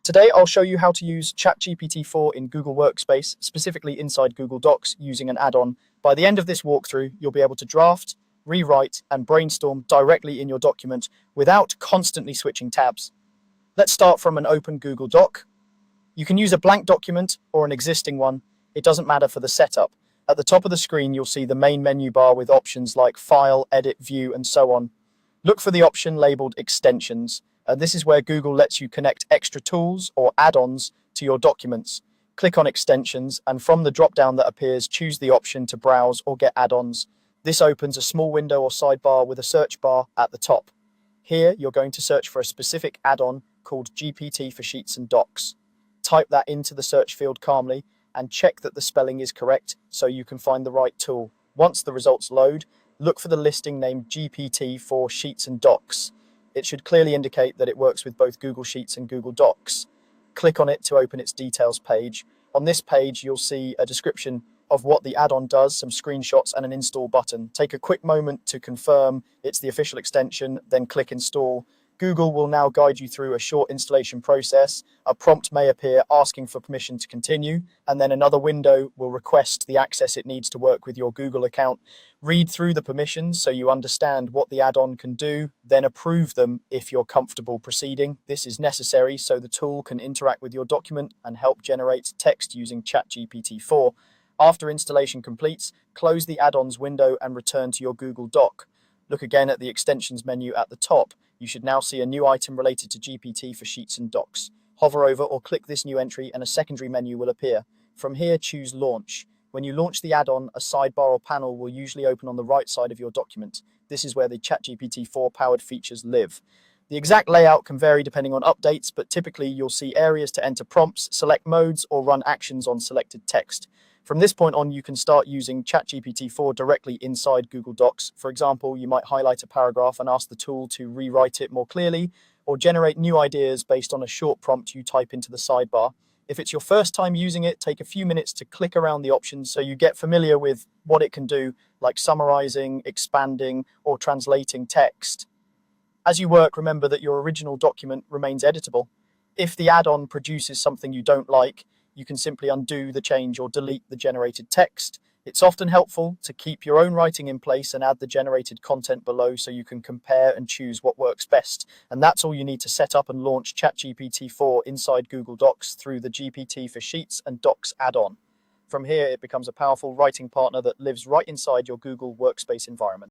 Today, I'll show you how to use ChatGPT 4 in Google Workspace, specifically inside Google Docs, using an add-on. By the end of this walkthrough, you'll be able to draft, rewrite, and brainstorm directly in your document without constantly switching tabs. Let's start from an open Google Doc. You can use a blank document or an existing one. It doesn't matter for the setup. At the top of the screen, you'll see the main menu bar with options like File, Edit, View, and so on. Look for the option labeled Extensions. This is where Google lets you connect extra tools or add-ons to your documents. Click on Extensions, and from the drop-down that appears, choose the option to browse or get add-ons. This opens a small window or sidebar with a search bar at the top. Here, you're going to search for a specific add-on called GPT for Sheets and Docs. Type that into the search field calmly and check that the spelling is correct so you can find the right tool. Once the results load, look for the listing named GPT for Sheets and Docs. It should clearly indicate that it works with both Google Sheets and Google Docs. Click on it to open its details page. On this page, you'll see a description of what the add-on does, some screenshots, and an install button. Take a quick moment to confirm it's the official extension, then click Install. Google will now guide you through a short installation process. A prompt may appear asking for permission to continue, and then another window will request the access it needs to work with your Google account. Read through the permissions so you understand what the add-on can do, then approve them if you're comfortable proceeding. This is necessary so the tool can interact with your document and help generate text using ChatGPT 4. After installation completes, close the add-ons window and return to your Google Doc. Look again at the extensions menu at the top. You should now see a new item related to GPT for Sheets and Docs. Hover over or click this new entry and a secondary menu will appear. From here, choose Launch. When you launch the add-on, a sidebar or panel will usually open on the right side of your document. This is where the ChatGPT 4 powered features live. The exact layout can vary depending on updates, but typically you'll see areas to enter prompts, select modes, or run actions on selected text. From this point on, you can start using ChatGPT 4 directly inside Google Docs. For example, you might highlight a paragraph and ask the tool to rewrite it more clearly, or generate new ideas based on a short prompt you type into the sidebar. If it's your first time using it, take a few minutes to click around the options so you get familiar with what it can do, like summarizing, expanding, or translating text. As you work, remember that your original document remains editable. If the add-on produces something you don't like, you can simply undo the change or delete the generated text. It's often helpful to keep your own writing in place and add the generated content below so you can compare and choose what works best. And that's all you need to set up and launch ChatGPT 4 inside Google Docs through the GPT for Sheets and Docs add-on. From here, it becomes a powerful writing partner that lives right inside your Google Workspace environment.